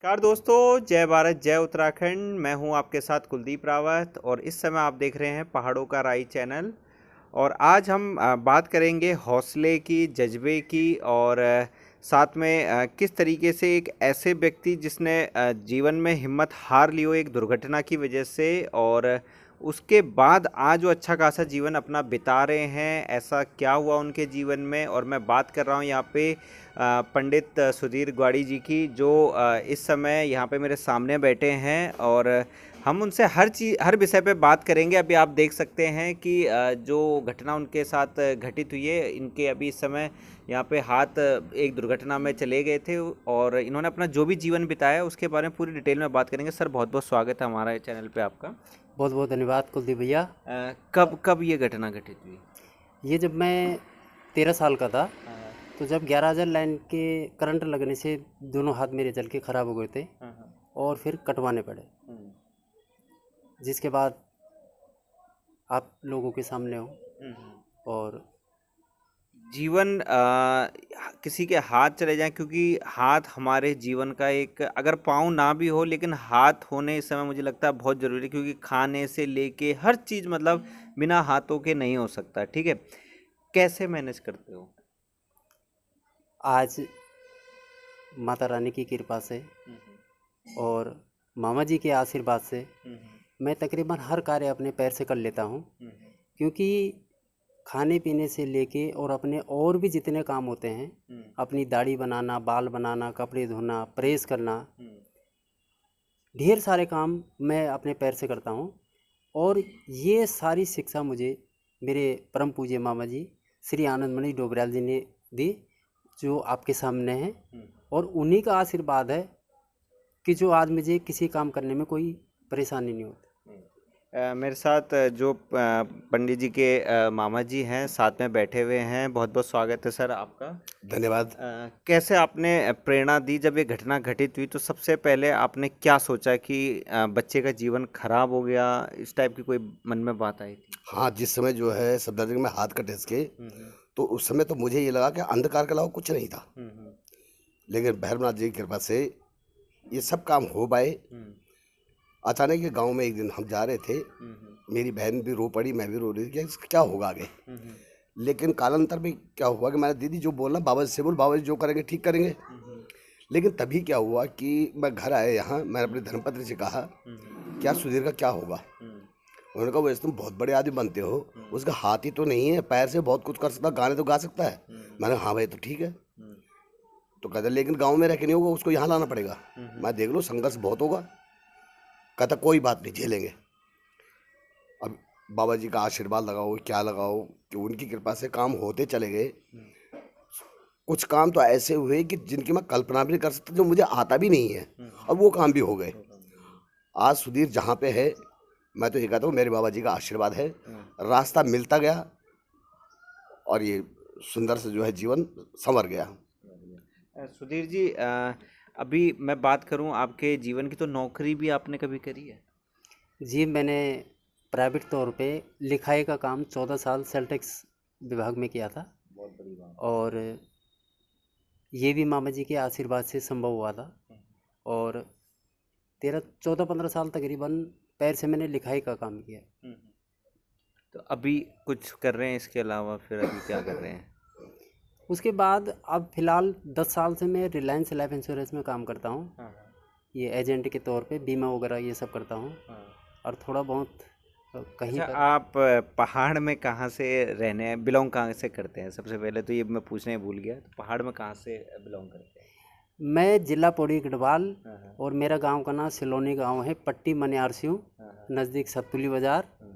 नमस्कार दोस्तों, जय भारत जय उत्तराखंड। मैं हूं आपके साथ कुलदीप रावत और इस समय आप देख रहे हैं पहाड़ों का राई चैनल। और आज हम बात करेंगे हौसले की, जज्बे की और साथ में किस तरीके से एक ऐसे व्यक्ति जिसने जीवन में हिम्मत हार ली हो एक दुर्घटना की वजह से, और उसके बाद आज वो अच्छा खासा जीवन अपना बिता रहे हैं। ऐसा क्या हुआ उनके जीवन में। और मैं बात कर रहा हूँ यहाँ पे पंडित सुधीर ग्वाड़ी जी की, जो इस समय यहाँ पे मेरे सामने बैठे हैं। और हम उनसे हर विषय पे बात करेंगे। अभी आप देख सकते हैं कि जो घटना उनके साथ घटित हुई है, इनके अभी इस समय यहाँ पे हाथ एक दुर्घटना में चले गए थे और इन्होंने अपना जो भी जीवन बिताया उसके बारे में पूरी डिटेल में बात करेंगे। सर, बहुत बहुत स्वागत है हमारे चैनल पे आपका। बहुत बहुत धन्यवाद कुलदीप भैया। कब कब ये घटना घटित हुई? ये जब मैं 13 साल का था, हाँ तो जब 11,000 लाइन के करंट लगने से दोनों हाथ मेरे जल के ख़राब हो गए थे हाँ हाँ। और फिर कटवाने पड़े, हम्म, जिसके बाद आप लोगों के सामने हो। हम्म। और जीवन किसी के हाथ चले जाएं, क्योंकि हाथ हमारे जीवन का एक, अगर पाँव ना भी हो लेकिन हाथ होने इस समय मुझे लगता है बहुत ज़रूरी है, क्योंकि खाने से लेके हर चीज़ मतलब बिना हाथों के नहीं हो सकता। ठीक है, कैसे मैनेज करते हो? आज माता रानी की कृपा से और मामा जी के आशीर्वाद से मैं तकरीबन हर कार्य अपने पैर से कर लेता हूँ, क्योंकि खाने पीने से लेके और अपने और भी जितने काम होते हैं, अपनी दाढ़ी बनाना, बाल बनाना, कपड़े धोना, प्रेस करना, ढेर सारे काम मैं अपने पैर से करता हूँ। और ये सारी शिक्षा मुझे मेरे परम पूज्य मामा जी श्री आनंदमणि डोबराल जी ने दी, जो आपके सामने हैं। और उन्हीं का आशीर्वाद है कि जो आज मुझे किसी काम करने में कोई परेशानी नहीं होती। मेरे साथ जो पंडित जी के मामा जी हैं साथ में बैठे हुए हैं। बहुत बहुत स्वागत है सर आपका। धन्यवाद। कैसे आपने प्रेरणा दी जब ये घटना घटित हुई, तो सबसे पहले आपने क्या सोचा कि बच्चे का जीवन खराब हो गया, इस टाइप की कोई मन में बात आई थी? हाँ, जिस समय जो है सफदरजंग में हाथ कटे इसके, हम्म तो उस समय तो मुझे ये लगा कि अंधकार के अलावा कुछ नहीं था। हम्म लेकिन भैरवनाथ जी की कृपा से ये सब काम हो पाए। हम्म अचानक ये गांव में एक दिन हम जा रहे थे, हम्म मेरी बहन भी रो पड़ी, मैं भी रो रही थी कि इसका क्या होगा आगे। हम्म लेकिन कालांतर में क्या हुआ कि मैंने दीदी जो बोलना बाबा जी से बोल, बाबा जी जो करेंगे ठीक करेंगे। हम्म लेकिन तभी क्या हुआ कि मैं घर आया यहाँ, मैंने अपने धर्मपत्नी से कहा क्या सुधीर का क्या होगा। उन्होंने कहा वैसे तुम बहुत बड़े आदमी बनते हो, उसका हाथ ही तो नहीं है, पैर से बहुत कुछ कर सकता, गाने तो गा सकता है। मैंने हाँ भाई तो ठीक है। तो कहता लेकिन गांव में रह के नहीं होगा, उसको यहाँ लाना पड़ेगा। मैं देख लो संघर्ष बहुत होगा। कहता कोई बात नहीं, झेलेंगे। अब बाबा जी का आशीर्वाद लगाओ क्या लगाओ कि उनकी कृपा से काम होते चले गए। कुछ काम तो ऐसे हुए कि जिनकी मैं कल्पना भी नहीं कर सकता, जो मुझे आता भी नहीं है, और वो काम भी हो गए। आज सुधीर जहाँ पे है, मैं तो ये कहता हूँ मेरे बाबा जी का आशीर्वाद है। रास्ता मिलता गया और ये सुंदर से जो है जीवन संवर गया। सुधीर जी, अभी मैं बात करूं आपके जीवन की, तो नौकरी भी आपने कभी करी है? जी, मैंने प्राइवेट तौर पे लिखाई का काम 14 साल सेल्टेक्स विभाग में किया था। बहुत बड़ी बात। और ये भी मामा जी के आशीर्वाद से संभव हुआ था। और 14-15 साल तकरीबन पैर से मैंने लिखाई का काम किया। तो अभी कुछ कर रहे हैं इसके अलावा, फिर अभी क्या कर रहे हैं? उसके बाद अब फ़िलहाल 10 साल से मैं रिलायंस लाइफ इंश्योरेंस में काम करता हूँ। हाँ ये एजेंट के तौर पे बीमा वगैरह ये सब करता हूँ। हाँ। और थोड़ा बहुत कहीं अच्छा, पर। आप पहाड़ में कहाँ से रहने बिलोंग कहाँ से करते हैं? सबसे पहले तो ये मैं पूछने भूल गया, तो पहाड़ में कहाँ से बिलोंग करते हैं? मैं जिला पौड़ी गढ़वाल, हाँ और मेरा गांव का नाम सिलोनी गांव है, पट्टी मनियारसियों, हाँ नज़दीक सतपुली बाज़ार हाँ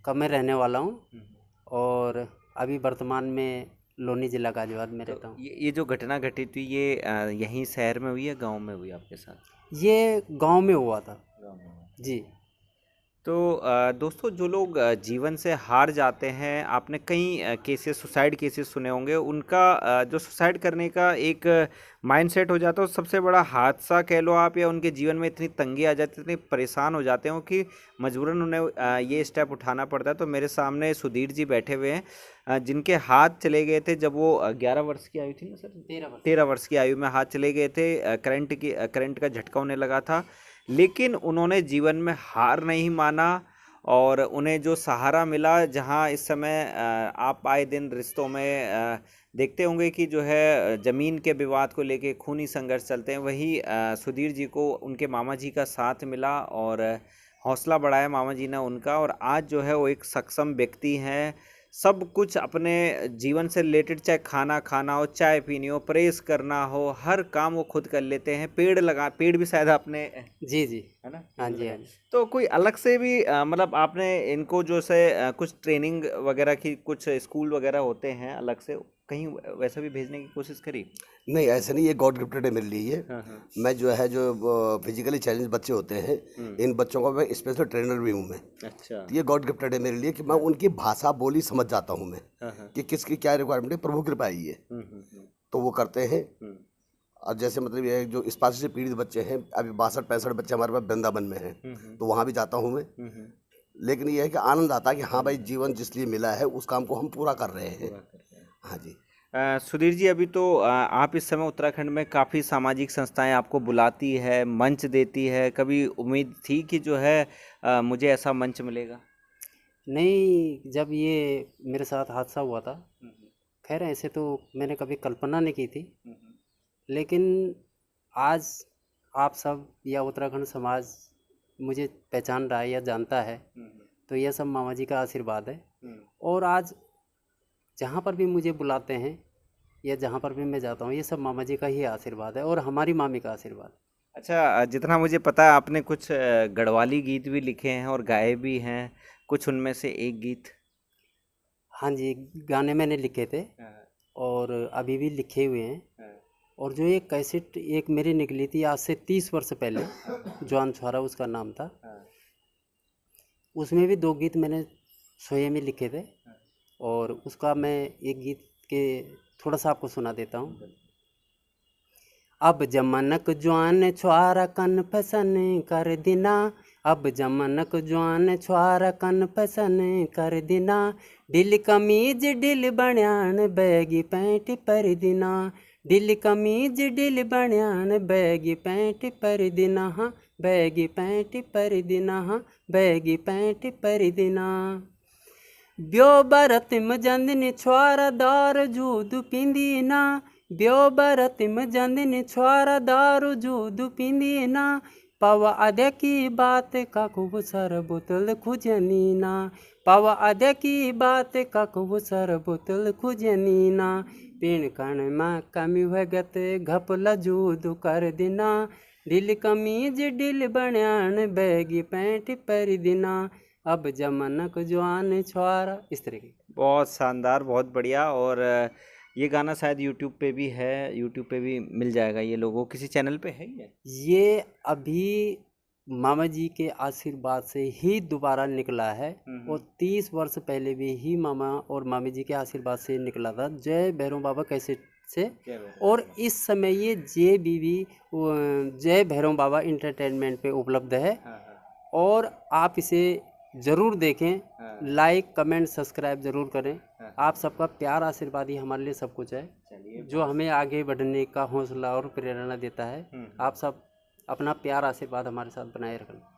का मैं रहने वाला हूँ। हम्म। और अभी वर्तमान में लोनी जिला गाजियाबाद में तो रहता हूँ। ये जो घटना घटित हुई, ये यहीं शहर में हुई या गांव में हुई आपके साथ? ये गांव में हुआ था। गांव में हुआ। जी। तो दोस्तों, जो लोग जीवन से हार जाते हैं, आपने कई केसेस, सुसाइड केसेस सुने होंगे, उनका जो सुसाइड करने का एक माइंडसेट हो जाता है, वो सबसे बड़ा हादसा कह लो आप, या उनके जीवन में इतनी तंगी आ जाती है, इतने परेशान हो जाते हो कि मजबूरन उन्हें ये स्टेप उठाना पड़ता है। तो मेरे सामने सुधीर जी बैठे हुए हैं, जिनके हाथ चले गए थे जब वो 11 वर्ष की आयु थी ना सर, 13 वर्ष की आयु में हाथ चले गए थे। करंट का झटका होने लगा था, लेकिन उन्होंने जीवन में हार नहीं माना, और उन्हें जो सहारा मिला, जहां इस समय आप आए दिन रिश्तों में देखते होंगे कि जो है ज़मीन के विवाद को लेके खूनी संघर्ष चलते हैं, वही सुधीर जी को उनके मामा जी का साथ मिला और हौसला बढ़ाया मामा जी ने उनका, और आज जो है वो एक सक्षम व्यक्ति हैं। सब कुछ अपने जीवन से रिलेटेड, चाहे खाना खाना हो, चाय पीनी हो, प्रेस करना हो, हर काम वो खुद कर लेते हैं। पेड़ भी शायद आपने, जी जी, है ना, हाँ जी हाँ जी। तो कोई अलग से भी मतलब आपने इनको जो से कुछ ट्रेनिंग वगैरह की, कुछ स्कूल वगैरह होते हैं अलग से, कहीं वैसा भी भेजने की कोशिश करी? नहीं, ऐसा नहीं, ये गॉड गिफ्टेड है मेरे लिए ये। हाँ हाँ। मैं जो है, जो फिजिकली चैलेंज बच्चे होते हैं, इन बच्चों का मैं स्पेशल ट्रेनर भी हूँ मैं। अच्छा। तो ये गॉड गिफ्टेड है मेरे लिए कि मैं उनकी भाषा बोली समझ जाता हूँ मैं, हाँ हाँ। कि किसकी क्या रिक्वायरमेंट है। प्रभु कृपा है ये, तो वो करते हैं। और जैसे मतलब ये जो स्पाइस से पीड़ित बच्चे हैं, अभी 62-65 बच्चे हमारे पास वृंदावन में हैं, तो वहाँ भी जाता हूँ मैं। लेकिन ये है कि आनंद आता है कि हाँ भाई, जीवन जिस लिए मिला है उस काम को हम पूरा कर रहे हैं। हाँ जी। सुधीर जी, अभी तो आप इस समय उत्तराखंड में काफ़ी सामाजिक संस्थाएं आपको बुलाती है, मंच देती है, कभी उम्मीद थी कि जो है मुझे ऐसा मंच मिलेगा? नहीं, जब ये मेरे साथ हादसा हुआ था, खैर ऐसे तो मैंने कभी कल्पना नहीं की थी, लेकिन आज आप सब या उत्तराखंड समाज मुझे पहचान रहा है या जानता है, तो यह सब मामा जी का आशीर्वाद है। और आज जहाँ पर भी मुझे बुलाते हैं या जहाँ पर भी मैं जाता हूँ, ये सब मामा जी का ही आशीर्वाद है और हमारी मामी का आशीर्वाद। अच्छा, जितना मुझे पता है आपने कुछ गढ़वाली गीत भी लिखे हैं और गाए भी हैं, कुछ उनमें से एक गीत। हाँ जी, गाने मैंने लिखे थे और अभी भी लिखे हुए हैं। और जो एक कैसेट एक मेरी निकली थी आज से 30 वर्ष पहले, जवान छुआरा उसका नाम था, उसमें भी 2 गीत मैंने स्वयं ही लिखे थे। और उसका मैं एक गीत के थोड़ा सा आपको सुना देता हूँ। अब जमनक जवान छुआरा कन फसन कर दिना, अब जमनक जवान छुआरा कन फसन कर दिना, ढिल कमीज ढिल बनियान बैगी पैंट पर दिना, ढिल कमीज ढिल बनियान बैगी पैंट पर दिना, हाँ बैगी पैंट पर दिना, हाँ बैगी पैंट पर दिना। ब्यो बरतिम जंदनी छुआरा दार जूद पिंदी ना, ब्यो बरतिम जंदनी छुआरा दारू जूद पिंदी ना, पवा अदे की बात का खूब सर बोतल खुजनी ना, पवा अदे की बात का खूब सर बोतल खुजनी ना, पीण कण माँ कमी भगत घपला जूद कर दिना, ढिल कमीज ढिल बनियान बैगी पैंट पर दिना, अब जमनक जवान छुआरा। इस तरह की। बहुत शानदार, बहुत बढ़िया। और ये गाना शायद यूट्यूब पे भी है, यूट्यूब पे भी मिल जाएगा ये लोगों, किसी चैनल पे है ये अभी मामा जी के आशीर्वाद से ही दोबारा निकला है और 30 वर्ष पहले भी ही मामा और मामी जी के आशीर्वाद से निकला था, जय भैरव बाबा कैसेट से। और इस समय ये जय भैरव बाबा इंटरटेनमेंट पे उपलब्ध है और आप इसे ज़रूर देखें। लाइक कमेंट सब्सक्राइब ज़रूर करें। आप सबका प्यार आशीर्वाद ही हमारे लिए सब कुछ है, जो हमें आगे बढ़ने का हौसला और प्रेरणा देता है। आप सब अपना प्यार आशीर्वाद हमारे साथ बनाए रखना।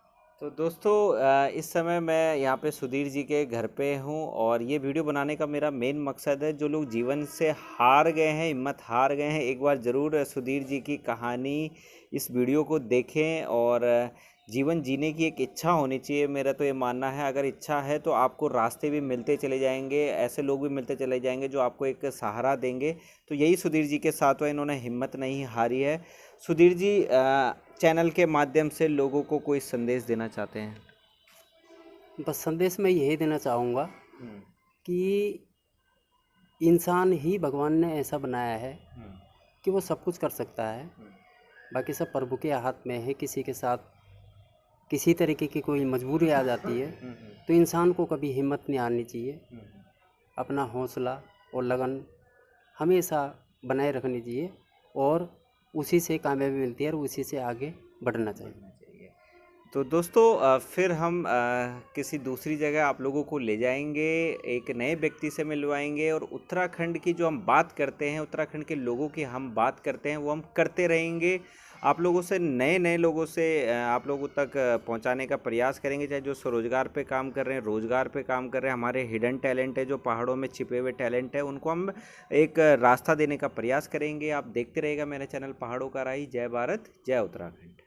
तो दोस्तों, इस समय मैं यहाँ पे सुधीर जी के घर पे हूँ और ये वीडियो बनाने का मेरा मेन मकसद है, जो लोग जीवन से हार गए हैं, हिम्मत हार गए हैं, एक बार ज़रूर सुधीर जी की कहानी, इस वीडियो को देखें। और जीवन जीने की एक इच्छा होनी चाहिए, मेरा तो ये मानना है। अगर इच्छा है तो आपको रास्ते भी मिलते चले जाएंगे, ऐसे लोग भी मिलते चले जाएंगे जो आपको एक सहारा देंगे। तो यही सुधीर जी के साथ हुआ, इन्होंने हिम्मत नहीं हारी है। सुधीर जी चैनल के माध्यम से लोगों को कोई संदेश देना चाहते हैं? बस संदेश मैं यही देना चाहूँगा कि इंसान ही भगवान ने ऐसा बनाया है कि वो सब कुछ कर सकता है, बाकी सब प्रभु के हाथ में है। किसी के साथ किसी तरीके की कोई मजबूरी आ जाती है तो इंसान को कभी हिम्मत नहीं हारनी चाहिए। अपना हौसला और लगन हमेशा बनाए रखनी चाहिए और उसी से कामयाबी मिलती है और उसी से आगे बढ़ना चाहिए। तो दोस्तों फिर हम किसी दूसरी जगह आप लोगों को ले जाएंगे, एक नए व्यक्ति से मिलवाएंगे और उत्तराखंड की जो हम बात करते हैं, उत्तराखंड के लोगों की हम बात करते हैं, वो हम करते रहेंगे। आप लोगों से नए नए लोगों से आप लोगों तक पहुंचाने का प्रयास करेंगे, चाहे जो स्वरोजगार पे काम कर रहे हैं, रोज़गार पे काम कर रहे हैं, हमारे हिडन टैलेंट है, जो पहाड़ों में छिपे हुए टैलेंट है, उनको हम एक रास्ता देने का प्रयास करेंगे। आप देखते रहिएगा मेरा चैनल पहाड़ों का राही। जय भारत, जय उत्तराखंड।